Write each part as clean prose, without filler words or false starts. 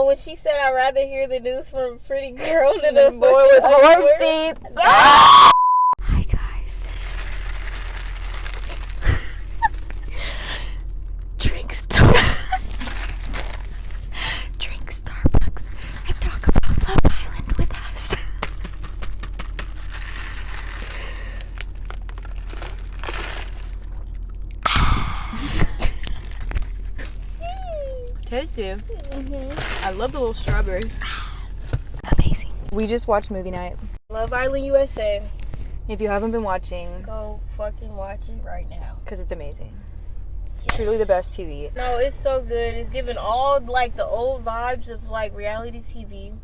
No, when she said I'd rather hear the news from a pretty girl than a boy with horse teeth. Ah! Hi guys. Drink Starbucks and talk about Love Island with us. Tasty. I love the little strawberry. Amazing. We just watched movie night. Love Island USA. If you haven't been watching, Go fucking watch it right now. because it's amazing. Yes. Truly the best TV. No, it's so good. It's giving all like the old vibes of like reality TV,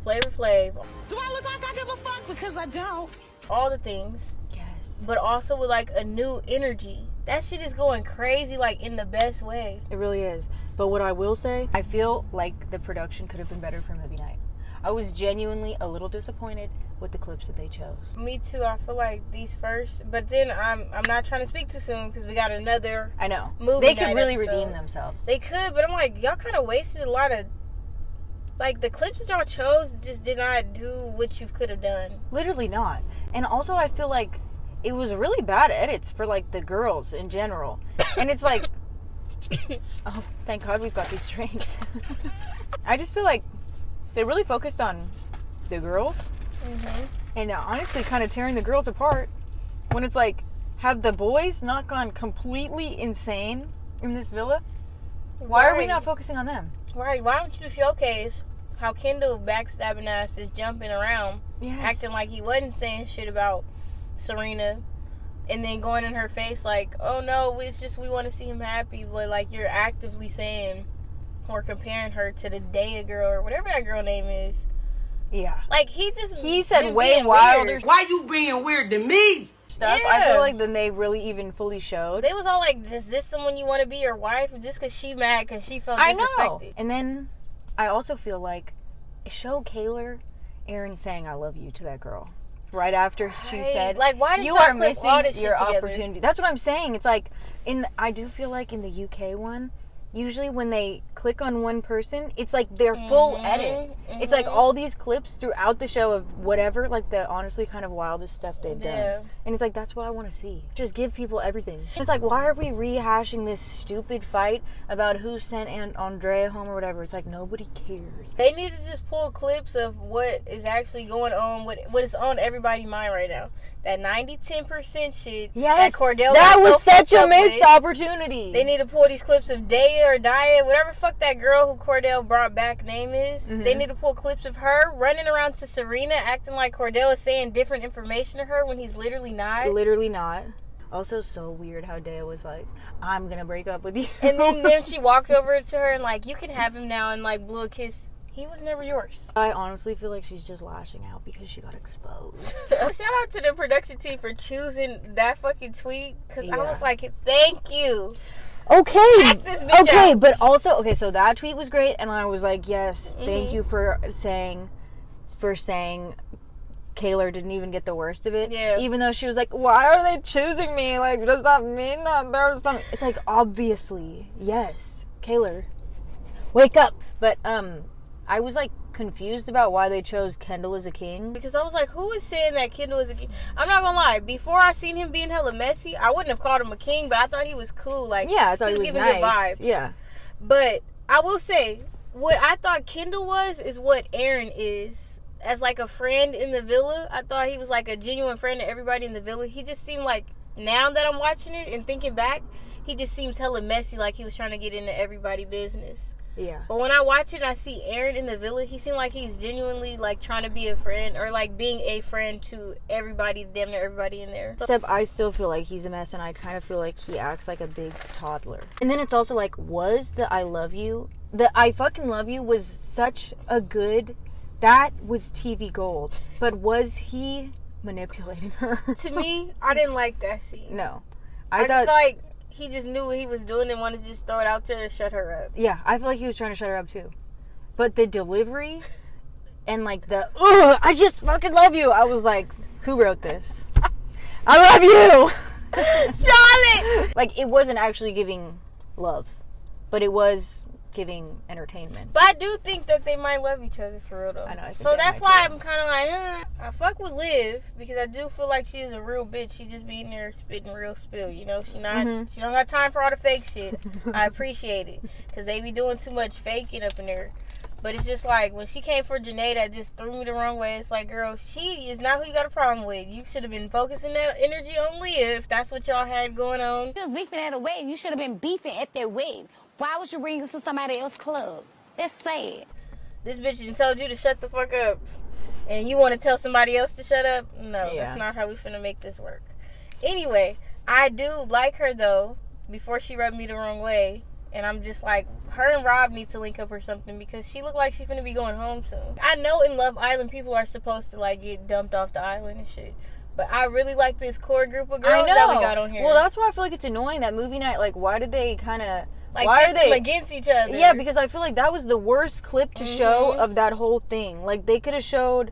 Flavor Flav, Do I look like I give a fuck? Because I don't. all the things, Yes. but also with like a new energy. That shit is going crazy, like in the best way. It really is. But what I will say, I feel like the production could have been better for movie night. I was genuinely a little disappointed with the clips that they chose. Me too. I feel like these first, but then I'm not trying to speak too soon because we got another. I know. Movie They could night really episode. redeem themselves. They could, but I'm like, y'all kind of wasted a lot of. Like the clips that y'all chose just did not do what you could have done. Literally not. And also I feel like it was really bad edits for like the girls in general. And it's like, oh, thank God we've got these drinks. I just feel like they really focused on the girls. Mm-hmm. And honestly kind of tearing the girls apart when it's like, have the boys not gone completely insane in this villa? Why are we Right. not focusing on them? Right? Why don't you showcase how Kendall backstabbing ass just jumping around, Yes. acting like he wasn't saying shit about Serena, and then going in her face like, "Oh no, it's just we want to see him happy," but like you're actively saying or comparing her to the Daya girl or whatever that girl name is. Yeah. Like he said been way being wilder weird. Why you being weird to me? Stuff. Yeah. I feel like then they really even fully showed. They was all like, "Is this someone you want to be your wife?" Just because she mad because she felt I know. disrespected. And then I also feel like show Kaylor Aaron saying I love you to that girl right after she Right. said Like, why did you y'all are clip all this missing your shit together? opportunity. That's what I'm saying. It's like I do feel like in the UK one, usually when they click on one person, it's like their full edit. It's like all these clips throughout the show of whatever, like the honestly kind of wildest stuff they've Yeah. done. And it's like, that's what I want to see. Just give people everything. It's like, why are we rehashing this stupid fight about who sent Andrea home or whatever? It's like, nobody cares. They need to just pull clips of what is actually going on, what is on everybody's mind right now. That 90-10% shit Yes, that Cordell that got was so such fucked a up missed with. opportunity. They need to pull these clips of Daya or Daya, whatever fuck that girl who Cordell brought back name is. Mm-hmm. They need to pull clips of her running around to Serena acting like Cordell is saying different information to her when he's literally not. Literally not. Also, so weird how Daya was like, I'm gonna break up with you. And then she walked over to her and like, you can have him now, and like blew a kiss. He was never yours. I honestly feel like she's just lashing out because she got exposed. Shout out to the production team for choosing that fucking tweet, because I Yeah. was like, thank you. Okay. Act this bitch Okay, out. but also, okay, so that tweet was great, and I was like, yes, Mm-hmm. thank you for saying Kaylor didn't even get the worst of it. Yeah. Even though she was like, why are they choosing me? Like, does that mean that there's something? It's like, obviously, yes. Kaylor, wake up. But, I was like confused about why they chose Kendall as a king. Because I was like, who is saying that Kendall is a king? I'm not gonna lie, before I seen him being hella messy, I wouldn't have called him a king, but I thought he was cool. Like, Yeah, I thought he was giving nice. good vibes. Yeah. But I will say, what I thought Kendall was is what Aaron is. As like a friend in the villa, I thought he was like a genuine friend to everybody in the villa. He just seemed like, now that I'm watching it and thinking back, he just seems hella messy, like he was trying to get into everybody's business. Yeah. But when I watch it and I see Aaron in the villa, he seemed like he's genuinely like trying to be a friend, or like being a friend to everybody, damn near everybody in there. Except I still feel like he's a mess, and I kind of feel like he acts like a big toddler. And then it's also like, was the I love you, the I fucking love you was such a good, that was TV gold. But was he manipulating her? To me, I didn't like that scene. No. I I just thought, feel like he just knew what he was doing and wanted to just throw it out there and shut her up. yeah, I feel like he was trying to shut her up too. But the delivery and like the, ugh, I just fucking love you. I was like, who wrote this? I love you! Charlotte! Like, it wasn't actually giving love, but it was giving entertainment. But I do think that they might love each other for real though. I know. I think So they that's might why too. I'm kind of like, I fuck with Liv because I do feel like she is a real bitch. She just be in there spitting real spill, you know. She not, she don't got time for all the fake shit. I appreciate it because they be doing too much faking up in there. But it's just like when she came for Janae, that just threw me the wrong way. It's like, girl, she is not who you got a problem with. You should have been focusing that energy on Liv. If that's what y'all had going on. You was beefing at a wedding. You should have been beefing at their wedding. Why was you bringing this to somebody else's club? That's sad. This bitch done told you to shut the fuck up. And you want to tell somebody else to shut up? No, Yeah. that's not how we finna make this work. Anyway, I do like her though, before she rubbed me the wrong way. And I'm just like, her and Rob need to link up or something because she look like she's finna be going home soon. I know in Love Island people are supposed to like get dumped off the island and shit. But I really like this core group of girls that we got on here. Well, that's why I feel like it's annoying that movie night. Like, why did they kind of... like, why pit are they them against each other? Yeah, because I feel like that was the worst clip to show of that whole thing. Like, they could have showed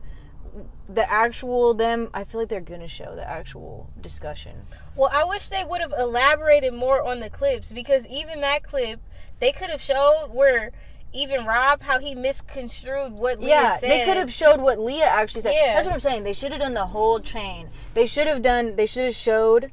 the actual them. I feel like they're gonna show the actual discussion. Well, I wish they would have elaborated more on the clips because even that clip, they could have showed where even Rob, how he misconstrued what Leah said. They could have showed what Leah actually said. Yeah. That's what I'm saying. They should have done the whole chain. They should have showed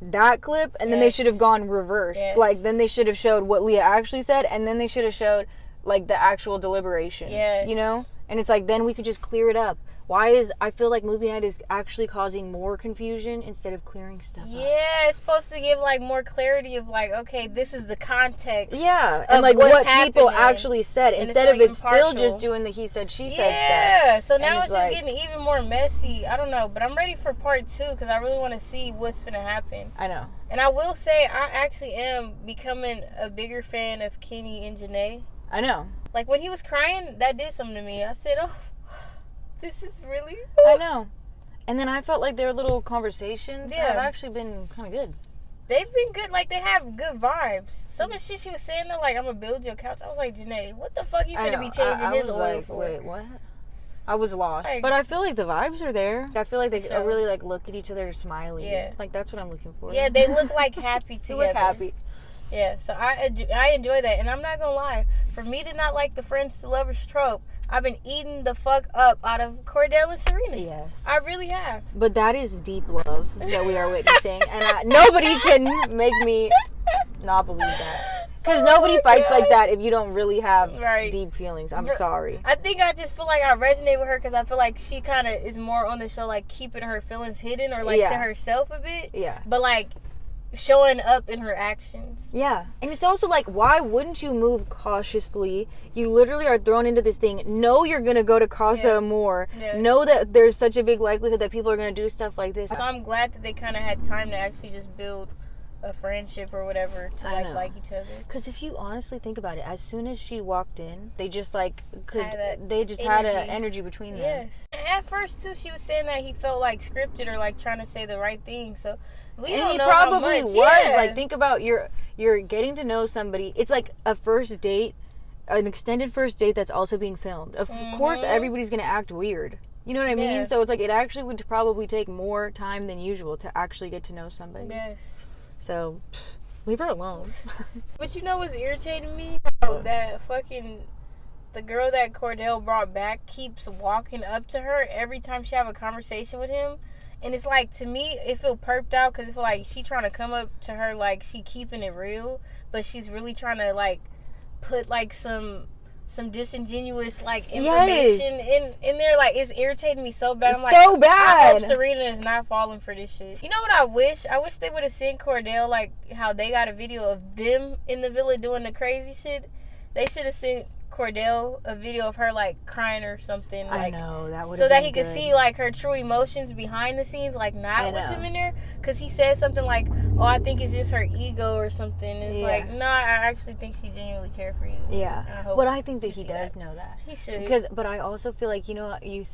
that clip, and then they Yes. should have gone reverse. Yes. Like, then they should have showed what Leah actually said, and then they should have showed, like, the actual deliberation. Yes. You know? And it's like, then we could just clear it up. I feel like movie night is actually causing more confusion instead of clearing stuff up. Yeah, it's supposed to give like more clarity of like, okay, this is the context. Yeah, of and like what's what people happening. actually said, And instead it's, of like, it still impartial. just doing the he said, she said stuff. Yeah, so now And it's it's just like- getting even more messy. I don't know, but I'm ready for part 2 because I really want to see what's gonna happen. I know. And I will say, I actually am becoming a bigger fan of Kenny and Janae. I know. Like when he was crying, that did something to me. I said, oh, this is really. I know. And then I felt like their little conversations Yeah. have actually been kind of good. They've been good. Like, they have good vibes. Some of the shit she was saying, though, like, I'm going to build your couch. I was like, Janae, what the fuck you I finna know. be changing I his was oil like, for? wait, what? I was lost. Like- But I feel like the vibes are there. I feel like they Sure. really like look at each other smiling. Yeah. Like, that's what I'm looking for. Yeah, they look like happy They together. look happy. Yeah, so I enjoy that. And I'm not going to lie. For me to not like the friends to lovers trope, I've been eating the fuck up out of Cordell and Serena. Yes. I really have. But that is deep love that we are witnessing. And nobody can make me not believe that. Because nobody fights like that if you don't really have Right. deep feelings. I'm Bro- sorry. I think I just feel like I resonate with her because I feel like she kind of is more on the show, like keeping her feelings hidden or like Yeah. to herself a bit. Yeah. But like showing up in her actions. Yeah. And it's also like, why wouldn't you move cautiously? You literally are thrown into this thing. Know you're going to go to Casa Yeah. Amor. Yeah. Know that there's such a big likelihood that people are going to do stuff like this. So I'm glad that they kind of had time to actually just build a friendship or whatever to I know. like each other. Because if you honestly think about it, as soon as she walked in, they just like Had that they just had energy. an energy between them. Yes. At first too, she was saying that he felt like scripted or like trying to say the right thing. So we And don't he know how probably much. was. Yeah. Like, think about you're getting to know somebody. It's like a first date, an extended first date that's also being filmed. Of course, everybody's gonna act weird. You know what I Yeah. mean? So it's like it actually would probably take more time than usual to actually get to know somebody. Yes. So leave her alone. But you know what's irritating me? How that fucking the girl that Cordell brought back keeps walking up to her every time she have a conversation with him. And it's like, to me, it feel perked out because it feel like she trying to come up to her like she keeping it real, but she's really trying to like put like some disingenuous like information in there. Like, it's irritating me so bad. I'm like, So I bad. hope Serena is not falling for this shit. You know what I wish? I wish they would have sent Cordell like how they got a video of them in the villa doing the crazy shit. They should have sent Cordell a video of her like crying or something. I Like, know that would so that he could see like her true emotions behind the scenes, like not with know. him in there. Because he said something like, "Oh, I think it's just her ego or something." It's Yeah. like, no, I actually think she genuinely cared for you. Yeah, And I hope but I think that you he see does that. know that. He should. But I also feel like, you know, have you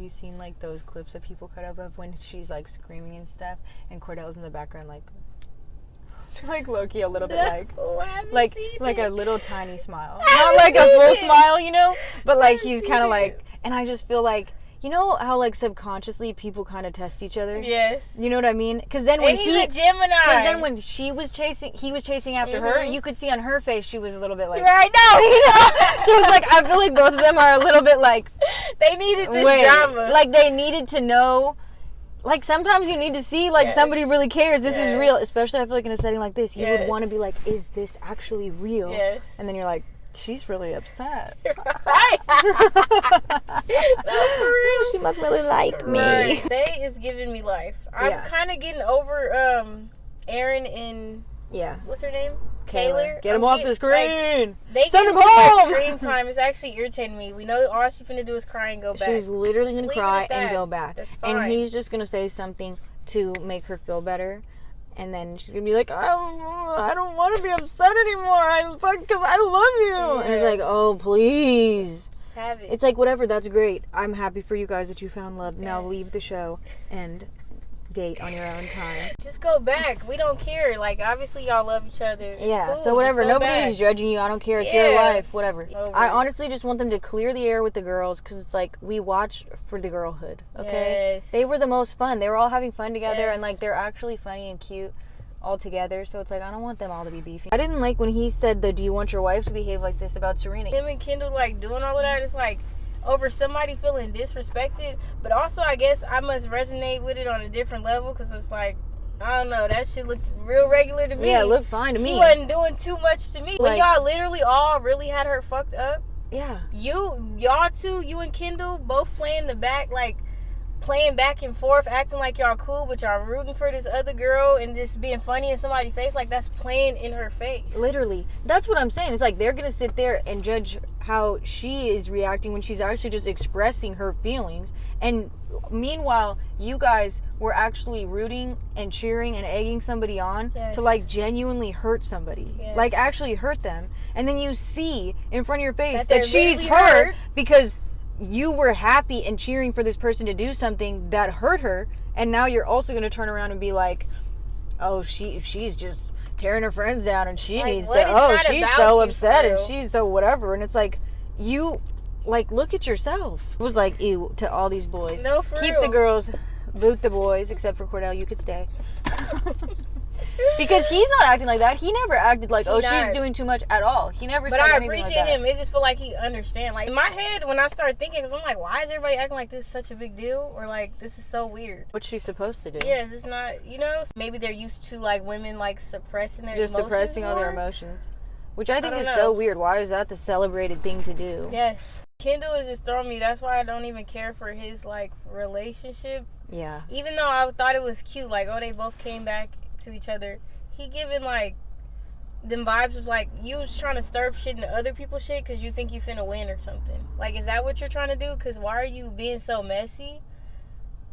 seen like those clips that people cut up of when she's like screaming and stuff, and Cordell's in the background like low-key a little bit Oh, I haven't like seen like it. a little tiny smile, I not like haven't a full seen it. smile, you know, but like haven't he's seen kind of it. like, and I just feel like you know how like subconsciously people kind of test each other. Yes. You know what I mean? Because then when And he's a Gemini. because then when he was chasing after her, Mhm. you could see on her face she was a little bit like, Right now. you know? So it's like I feel like both of them are a little bit like, They needed this wait, drama. like they needed to know. Like sometimes you need to see like Yes. somebody really cares. This is real, Yes. especially I feel like in a setting like this, you would Yes. want to be like, is this actually real? Yes. And then you're like, she's really upset. Right. No, for real. She must really like me. Right. They is giving me life. I'm Yeah. kind of getting over Aaron and Yeah. what's her name? Kayla. Get I'm him off getting- the screen. They Send give him him too much home. screen time. It's actually irritating me. We know all she's finna do is cry and go back. She's literally Just gonna leave it cry at and that. go back. That's And fine. he's just gonna say something to make her feel better. And then she's gonna be like, I don't want to be upset anymore. Because I love you. And it's Yeah. like, oh, please. Just have it. It's like, whatever, that's great. I'm happy for you guys that you found love. Now Yes. leave the show and date on your own time. Just go back. We don't care. Like, obviously, y'all love each other. It's Yeah, cool. so whatever. Just go Nobody's back. judging you. I don't care. It's your Yeah. life. Whatever. Over I it. honestly just want them to clear the air with the girls because it's like we watch for the girlhood. Okay, Yes. they were the most fun. They were all having fun together, Yes. and like they're actually funny and cute all together. So it's like I don't want them all to be beefy. I didn't like when he said the "Do you want your wife to behave like this?" about Serena. Him and Kendall, like, doing all of that, it's like over somebody feeling disrespected. But also, I guess I must resonate with it on a different level because it's like, I don't know, that shit looked real regular to me. Yeah, it looked fine to She me. wasn't doing too much to me. When Like- y'all literally all really had her fucked up, Yeah, y'all two, you and Kendall, both playing the back, like, playing back and forth, acting like y'all cool, but y'all rooting for this other girl and just being funny in somebody's face, like, that's playing in her face. literally. That's what I'm saying. It's like they're gonna sit there and judge how she is reacting when she's actually just expressing her feelings. And meanwhile, you guys were actually rooting and cheering and egging somebody on Yes. to like genuinely hurt somebody. Yes. Like actually hurt them. And then you see in front of your face That they're that she's literally hurt hurt. because you were happy and cheering for this person to do something that hurt her. And now you're also going to turn around and be like, oh, she's just tearing her friends down and she Like, needs what to, is oh, not she's about so you, upset for and real? she's so whatever. And it's like, you, like, look at yourself. It was like, ew, to all these boys. No, for Keep real. the girls, boot the boys, except for Cordell, you could stay. Because he's not acting like that. He never acted like, He oh, not. she's doing too much at all. He never But said I anything like appreciate that. him. It just feel like he understand. Like in my head, when I start thinking, because I'm like, why is everybody acting like this is such a big deal, or like this is so weird? What's she supposed to do? Yes, it's not. You know, maybe they're used to like women like suppressing their Just emotions suppressing all their more. emotions. Which I think don't is know. so weird. Why is that the celebrated thing to do? Yes, Kendall is just throwing me. That's why I don't even care for his like relationship. Yeah. Even though I thought it was cute, like oh they both came back to each other. He giving like them vibes of like you was trying to stir up shit into other people's shit because you think you finna win or something. Like is that what you're trying to do? Because why are you being so messy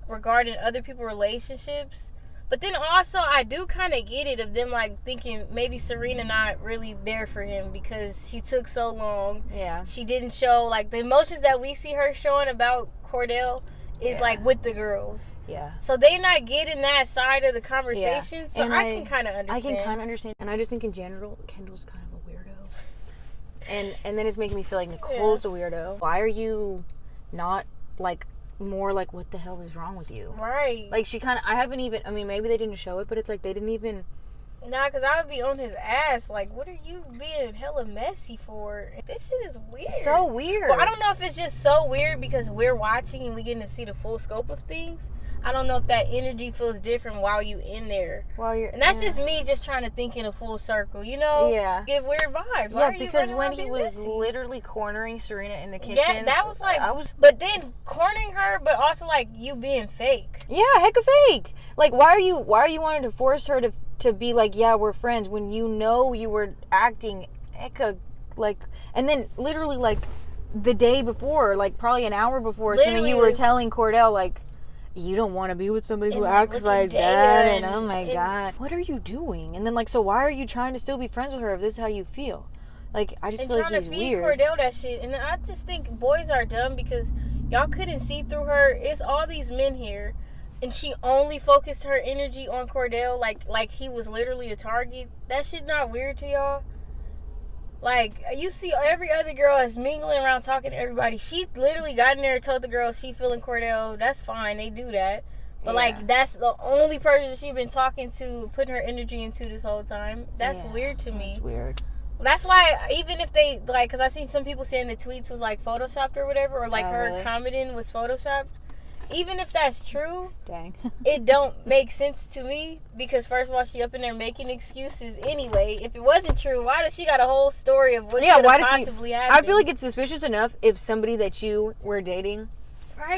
regarding other people's relationships? But then also I do kind of get it of them like thinking maybe Serena not really there for him because she took so long. Yeah. She didn't show like the emotions that we see her showing about Cordell is Yeah. like with the girls. Yeah. So they're not getting that side of the conversation. So And I can kind of understand. I can kind of understand. And I just think in general, Kendall's kind of a weirdo. And then it's making me feel like Nicole's a weirdo. Why are you not like more like what the hell is wrong with you? Right. Like she kind of, I haven't even, I mean maybe they didn't show it, but it's like they didn't even. Nah, because I would be on his ass. Like, what are you being hella messy for? This shit is weird. So weird. Well, I don't know if it's just so weird because we're watching and we getting to see the full scope of things. I don't know if that energy feels different while you in there. While you're, And that's yeah. just me just trying to think in a full circle, you know? Yeah. Give weird vibes. Why Yeah, are you because running when around he being was messy? literally cornering Serena in the kitchen. Yeah, that was like, I was. but then cornering her, but also like you being fake. Yeah, heck of fake. Like, why are you wanting to force her to be like, yeah, we're friends when you know you were acting hecka like, and then literally like the day before, like probably an hour before, something you were Literally. telling Cordell like, you don't want to be with somebody who And acts looking like that, dead and oh my and- god, what are you doing? And then like, so why are you trying to still be friends with her if this is how you feel? Like, I just And feel like trying he's to feed weird. Cordell that shit. And I just think boys are dumb because y'all couldn't see through her. It's all these men here. And she only focused her energy on Cordell like he was literally a target. That shit not weird to y'all? Like, you see every other girl is mingling around talking to everybody. She literally got in there and told the girl she feeling Cordell. That's fine. They do that. But, like, that's the only person she's been talking to, putting her energy into this whole time. That's weird to me. That's weird. That's why, even if they, like, because I seen some people saying the tweets was, like, photoshopped or whatever, or, like, her commenting was photoshopped. Even if that's true, it don't make sense to me, because first of all, she up in there making excuses anyway. If it wasn't true, why does she got a whole story of what could have possibly happened? I feel like it's suspicious enough if somebody that you were dating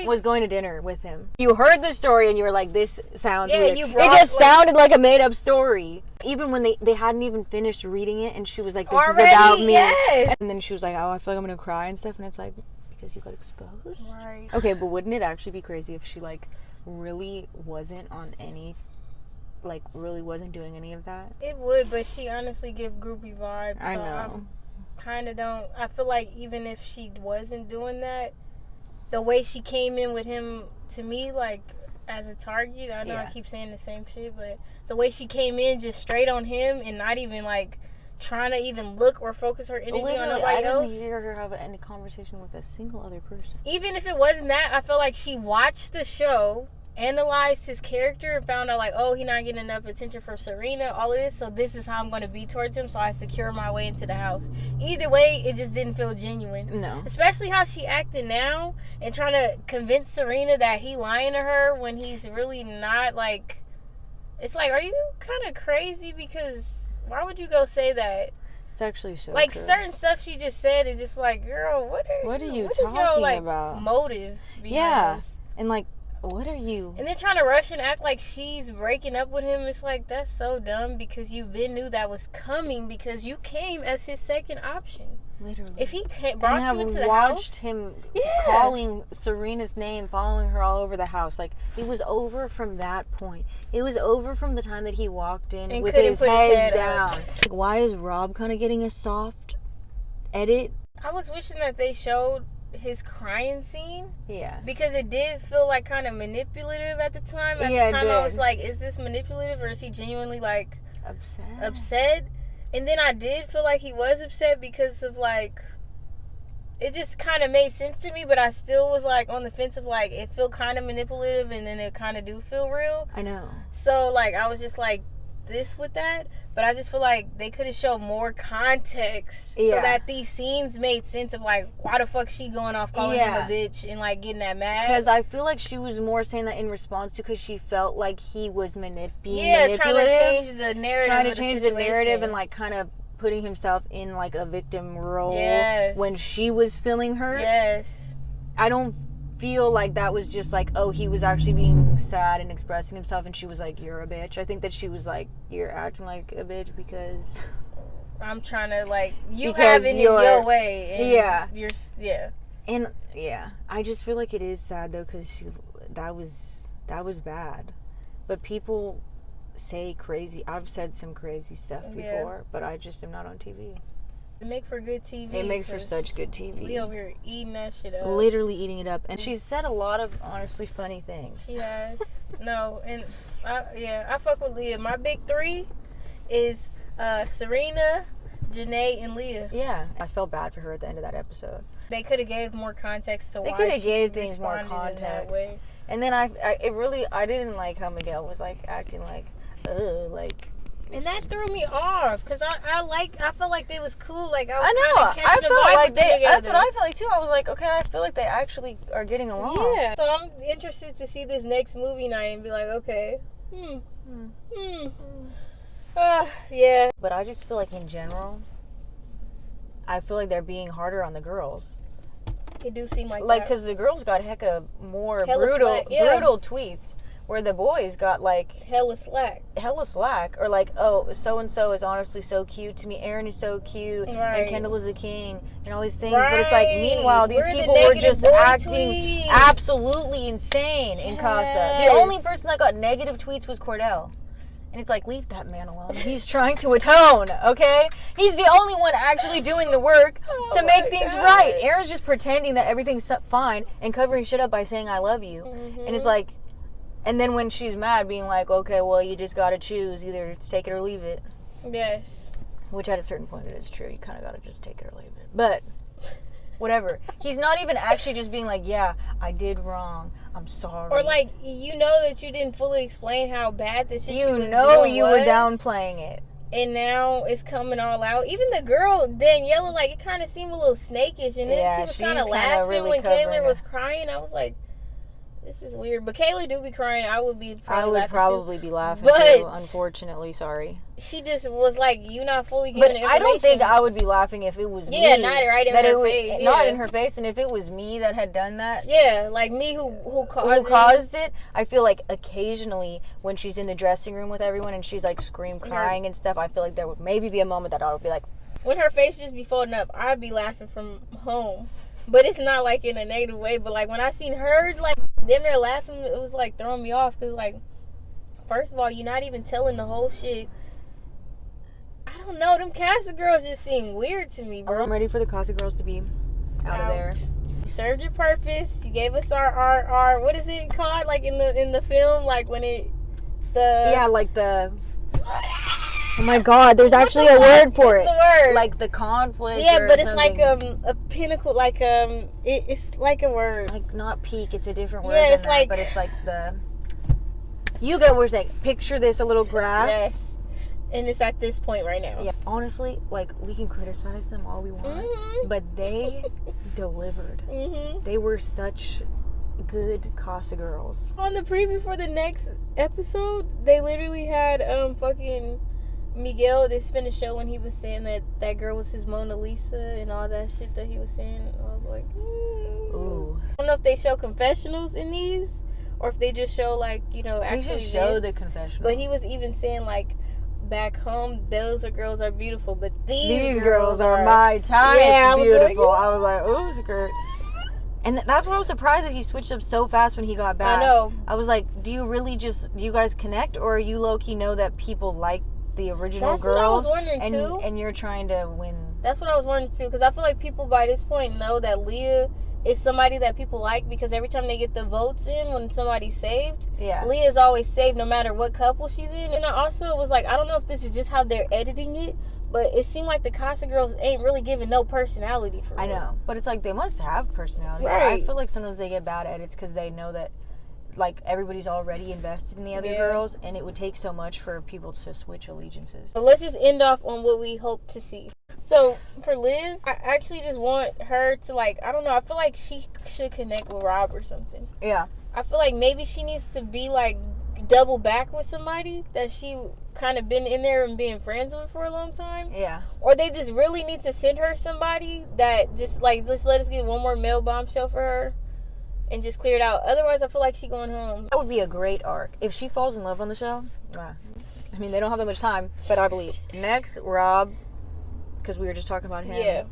was going to dinner with him. You heard the story and you were like, this sounds weird. It just sounded like a made up story. Even when they hadn't even finished reading it and she was like, this is about me. Yes. And then she was like, oh, I feel like I'm going to cry and stuff. And it's like, because you got exposed? Right. Okay, but wouldn't it actually be crazy if she, like, really wasn't on any, like, really wasn't doing any of that? It would, but she honestly give groupie vibes. I know. I kind of don't. I feel like even if she wasn't doing that, the way she came in with him, to me, like, as a target, I know I keep saying the same shit, but the way she came in just straight on him and not even, like, trying to even look or focus her energy on nobody else. I didn't hear her have any conversation with a single other person. Even if it wasn't that, I feel like she watched the show, analyzed his character, and found out, like, oh, he's not getting enough attention from Serena, all of this, so this is how I'm going to be towards him, so I secure my way into the house. Either way, it just didn't feel genuine. No. Especially how she acted now and trying to convince Serena that he lying to her when he's really not, like, it's like, are you kind of crazy? Because why would you go say that? It's actually so like true. Certain stuff she just said is just like, girl, what are you talking is your, like, about? Motive behind this? And like, what are you? And then trying to rush and act like she's breaking up with him. It's like, that's so dumb, because you knew that was coming, because you came as his second option. Literally. If he brought you into the house, watched him calling Serena's name, following her all over the house. Like, it was over from that point. It was over from the time that he walked in and with his head down. Like, why is Rob kind of getting a soft edit? I was wishing that they showed his crying scene. Yeah. Because it did feel like kind of manipulative at the time. At the time, I was like, is this manipulative, or is he genuinely, like, upset? And then I did feel like he was upset because of, like, it just kind of made sense to me, but I still was, like, on the fence of, like, it feel kind of manipulative and then it kind of do feel real. I know. So, like, I was just like, this with that, but I just feel like they could have shown more context so that these scenes made sense of, like, why the fuck she going off calling him a bitch and, like, getting that mad. Because I feel like she was more saying that in response to, because she felt like he was manipulative. Trying to change the narrative. Trying to change the narrative and, like, kind of putting himself in, like, a victim role when she was feeling hurt. Yes. I don't feel like that was just like, oh, he was actually being sad and expressing himself, and she was like, you're a bitch. I think that she was like, you're acting like a bitch because I'm trying to, like, you have it in your way. And And I just feel like it is sad though, because that was bad. But people say crazy. I've said some crazy stuff before, but I just am not on TV. It makes for good TV. It makes for such good TV. We over here eating that shit up. Literally eating it up. And she's said a lot of honestly funny things. Yes. No, and I fuck with Leah. My big three is Serena, Janae, and Leah. Yeah. I felt bad for her at the end of that episode. They could have gave more context to why they could have gave she things more context. That way. And then I didn't like how Miguel was like acting like, like. And that threw me off, because I felt like they was cool. Like, I felt like that's what I felt like too. I was like, okay, I feel like they actually are getting along. Yeah. So I'm interested to see this next movie night and be like, okay. Yeah. But I just feel like in general, I feel like they're being harder on the girls. It do seem like because the girls got hecka more brutal tweets. Where the boys got, like, hella slack, or like, oh, so and so is honestly so cute to me. Aaron is so cute, and Kendall is a king, and all these things. But it's like, meanwhile, these people were just acting absolutely insane in Casa. The only person that got negative tweets was Cordell, and it's like, leave that man alone. He's trying to atone, okay? He's the only one actually doing the work to make things right. Aaron's just pretending that everything's fine and covering shit up by saying I love you, and it's like. And then when she's mad, being like, okay, well, you just gotta choose. Either take it or leave it. Yes. Which at a certain point it is true. You kind of got to just take it or leave it. But whatever. He's not even actually just being like, yeah, I did wrong. I'm sorry. Or like, you know that you didn't fully explain how bad this shit you was know doing you was, were downplaying it. and now it's coming all out. Even the girl Daniela, like, it kind of seemed a little snakish, and then Yeah, she was she's kind of kinda laughing really when covering Kayla it. was crying. I was like, this is weird. But Kayla do be crying. I would be I probably would laughing probably too. be laughing But- too. Unfortunately, sorry. She just was like, you not fully But getting the I don't think information. I would be laughing if it was Yeah, me. not right in that her it was, face, Not yeah. in her face. And if it was me that had done that, Yeah, like me who who caused it, I feel like occasionally when she's in the dressing room with everyone and she's like crying and stuff, I feel like there would maybe be a moment that I would be like, when her face just be folding up, I'd be laughing from home. But it's not like in a negative way. But like when I seen her, like them there laughing, it was like throwing me off. Cause like, first of all, you're not even telling the whole shit. I don't know. Them cast of girls just seem weird to me, bro. I'm ready for the Casa Girls to be out of there. You served your purpose. You gave us our what is it called? Like in the film, like when it Yeah, like the. Oh my God! There's actually a word for it. What's the word? Like the conflict. Yeah, or but it's something. like a pinnacle, like it's like a word. Like not peak. It's a different word. Yeah, than it's that, like- but it's like the. You get what we're saying. Picture this: a little graph. Yes. And it's at this point right now. Yeah. Honestly, like we can criticize them all we want, Mhm. but they delivered. Mm-hmm. They were such good Casa Girls. On the preview for the next episode, they literally had fucking Miguel. They spent a show when he was saying that girl was his Mona Lisa and all that shit that he was saying. I was like, Ooh. I don't know if they show confessionals in these or if they just show like They actually should show the events. confessional. But he was even saying like, back home, those girls are beautiful, but These girls are my type. Yeah, I was like, beautiful. I was like, ooh, skirt. And that's what I was surprised that he switched up so fast when he got back. I know. I was like, do you guys connect, or are you low key know that people like the original That's what I girls? was wondering, and, too. And you're trying to win. That's what I was wondering too, because I feel like people by this point know that Leah is somebody that people like, because every time they get the votes in when somebody's saved, Yeah. Leah's always saved no matter what couple she's in. And I also was like, I don't know if this is just how they're editing it, but it seemed like the Casa Girls ain't really giving no personality for real. I know, but it's like they must have personalities. Right. I feel like sometimes they get bad edits because they know that, like, everybody's already invested in the other Yeah. girls, and it would take so much for people to switch allegiances. So let's just end off on what we hope to see. So for Liv, I actually just want her to, like, I don't know, I feel like she should connect with Rob or something. Yeah. I feel like maybe she needs to be like double back with somebody that she kind of been in there and being friends with for a long time. Yeah. Or they just really need to send her somebody that just let us get one more male bombshell for her and just clear it out. Otherwise, I feel like she going home. That would be a great arc. If she falls in love on the show, I mean, they don't have that much time, but I believe. Next, Rob, because we were just talking about him. Yeah.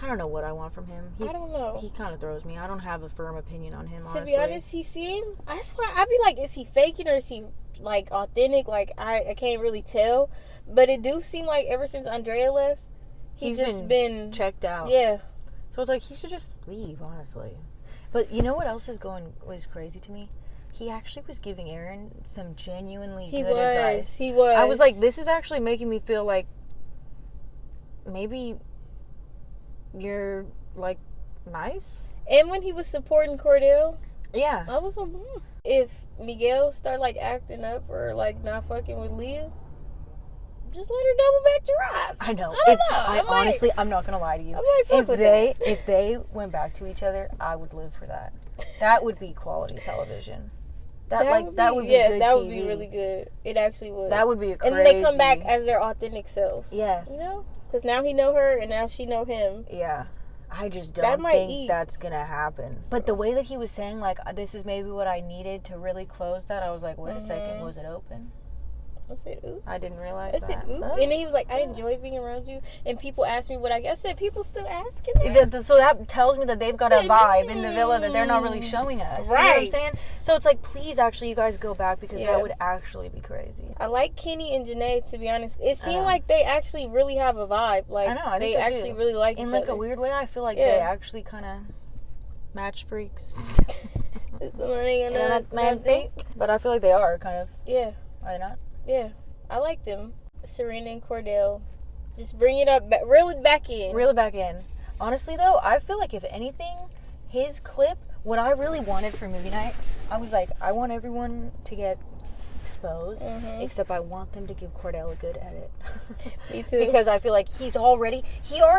I don't know what I want from him. I don't know. He kind of throws me. I don't have a firm opinion on him, To honestly. be honest, he seemed, I swear, I'd be like, is he faking or is he like authentic? Like, I can't really tell. But it do seem like ever since Andrea left, he's just been checked out. Yeah. So it's like he should just leave, honestly. But you know what else was crazy to me? He actually was giving Aaron some genuinely good advice. He was. I was like, this is actually making me feel like maybe you're like nice. And when he was supporting Cordell, Yeah. I was like, if Miguel start like acting up or like not fucking with Leah, just let her double back to Rob. I know. I don't know. Honestly, I'm not gonna lie to you. I might fuck with If they went back to each other, I would live for that. That would be quality television. That would be good that TV. would be really good. It actually would. That would be crazy. And then they come back as their authentic selves. Yes. You know, because now he know her and now she know him. Yeah. I just That don't might think eat. that's gonna happen. But the way that he was saying, like, this is maybe what I needed to really close that, I was like, wait a second, was it open? I said, ooh. I didn't realize I said, that. ooh. Oh. And then he was like, I enjoy being around you. And people ask me what I guess. I said, people still asking that? So that tells me that they've got a vibe in the villa that they're not really showing us. You know what I'm Right. saying? So it's like, please, actually, you guys go back because Yeah. that would actually be crazy. I like Kenny and Janae, to be honest. It I seemed know. like they actually really have a vibe. Like, I know, I they think so, actually too. really like In each like other. a weird way, I feel like Yeah. they actually kind of match freaks. It's the money and But I feel like they are kind of. Yeah, Are they not? yeah. I like them. Serena and Cordell. Just bring it up, reel it back in. Reel it back in. Honestly, though, I feel like if anything, his clip, what I really wanted for movie night, I was like, I want everyone to get exposed, except I want them to give Cordell a good edit. Me too. Because I feel like he already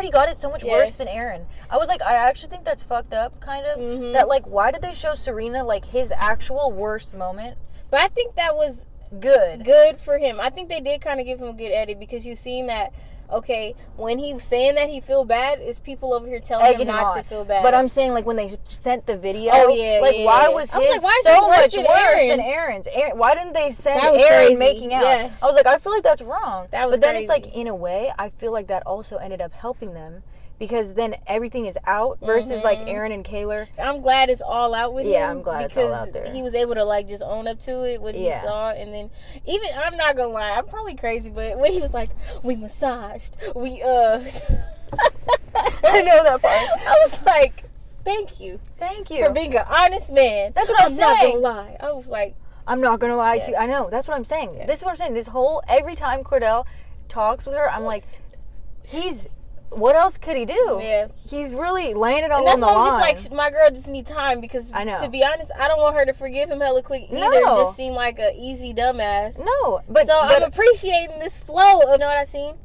got it so much worse than Aaron. I was like, I actually think that's fucked up, kind of. That, like, why did they show Serena, like, his actual worst moment? But I think that was good for him. I think they did kind of give him a good edit, because you've seen that, okay, when he was saying that he feel bad, is people over here telling him not to feel bad. But I'm saying, like, when they sent the video, why was his like, why is so his much worse than Aaron's? Aaron's? Why didn't they send That was Aaron crazy. making out? Yes. I was like, I feel like that's wrong. That was But then crazy. it's like, in a way, I feel like that also ended up helping them, because then everything is out versus like Aaron and Kaylor. I'm glad it's all out with him. Yeah, I'm glad it's all out there. Because he was able to, like, just own up to it, what he saw. And then, even, I'm not gonna lie, I'm probably crazy, but when he was like, we massaged, we, I know that part. I was like, thank you. Thank you. For being an honest man. That's what I'm not saying. gonna lie. I was like, I'm not gonna lie to you. I know. That's what I'm saying. This is what I'm saying. This whole, every time Cordell talks with her, I'm like, what else could he do? Yeah. He's really laying it all and that's on the why line. I'm just like, my girl just need time, because I know. to be honest, I don't want her to forgive him hella quick either. No. Just seem like a easy dumbass. No, but I'm appreciating this flow. You know what I seen?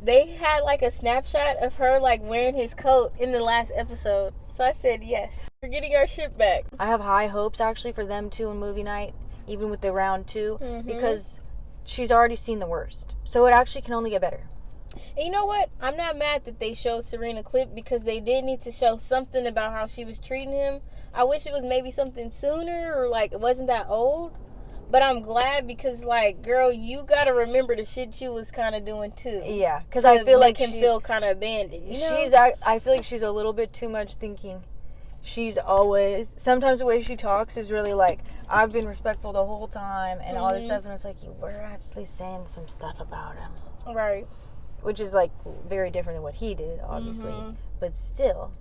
They had like a snapshot of her like wearing his coat in the last episode. So I said yes. We're getting our shit back. I have high hopes actually for them too in movie night, even with the round 2, because she's already seen the worst. So it actually can only get better. And you know what? I'm not mad that they showed Serena clip, because they did need to show something about how she was treating him. I wish it was maybe something sooner, or like it wasn't that old. But I'm glad, because, like, girl, you gotta remember the shit you was kind of doing too. Yeah, because I feel like him feel kind of abandoned. You know? I feel like she's a little bit too much thinking. She's always, sometimes the way she talks is really like, I've been respectful the whole time and all this stuff, and it's like, you were actually saying some stuff about him. Right. Which is like very different than what he did, obviously. But still,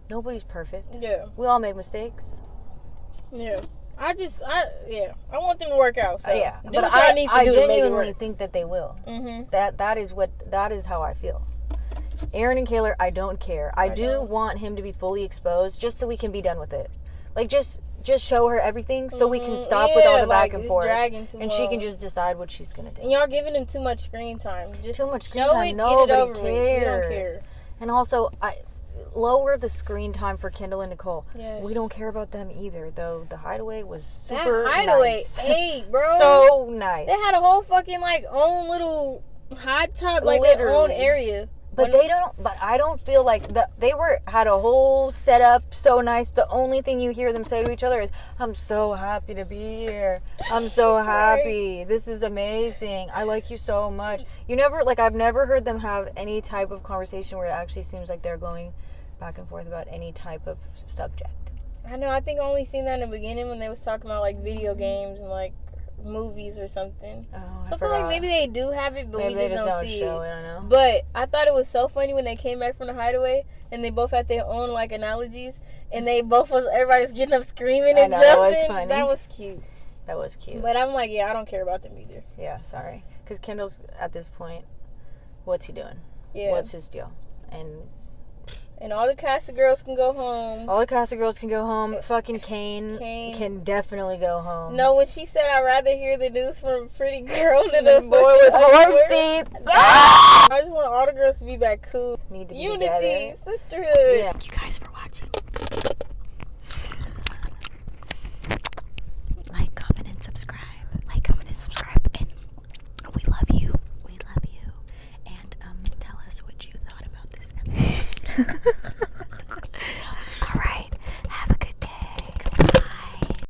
nobody's perfect. Yeah. We all make mistakes. Yeah. I want them to work out. So Yeah, do but what y'all need to I do to make it genuinely work. think that they will. That is how I feel. Aaron and Kaylor, I don't care. I do want him to be fully exposed, just so we can be done with it. Like, just show her everything, so we can stop with all the back and forth, and she can just decide what she's gonna do. And y'all giving him too much screen time. Just Too much screen show time. it, Nobody get it over cares. with. We don't care. And also, lower the screen time for Kendall and Nicole. Yes. We don't care about them either, though. The Hideaway was super That Hideaway nice. ate, bro. So nice. They had a whole fucking like own little hot tub, like their own Literally. area. But I don't feel like they had a whole setup so nice. The only thing you hear them say to each other is, I'm so happy to be here. I'm so happy. This is amazing. I like you so much. I've never heard them have any type of conversation where it actually seems like they're going back and forth about any type of subject. I know. I think I only seen that in the beginning when they was talking about like video games and like movies or something. Oh, So I feel like maybe they do have it, but maybe we they just don't see show it. it. I don't know. But I thought it was so funny when they came back from the Hideaway and they both had their own like analogies, and everybody's getting up screaming and I know, jumping. that was funny. That was cute. That was cute. But I'm like, yeah, I don't care about them either. Yeah, sorry. Because Kendall's at this point, what's he doing? Yeah. What's his deal? And all the cast of girls can go home. All the cast of girls can go home. Fucking Kane can definitely go home. No, when she said I'd rather hear the news from a pretty girl than The a boy with horse teeth. I just want all the girls to be back cool. Need to be Unity, together. sisterhood. Yeah. Thank you guys for watching.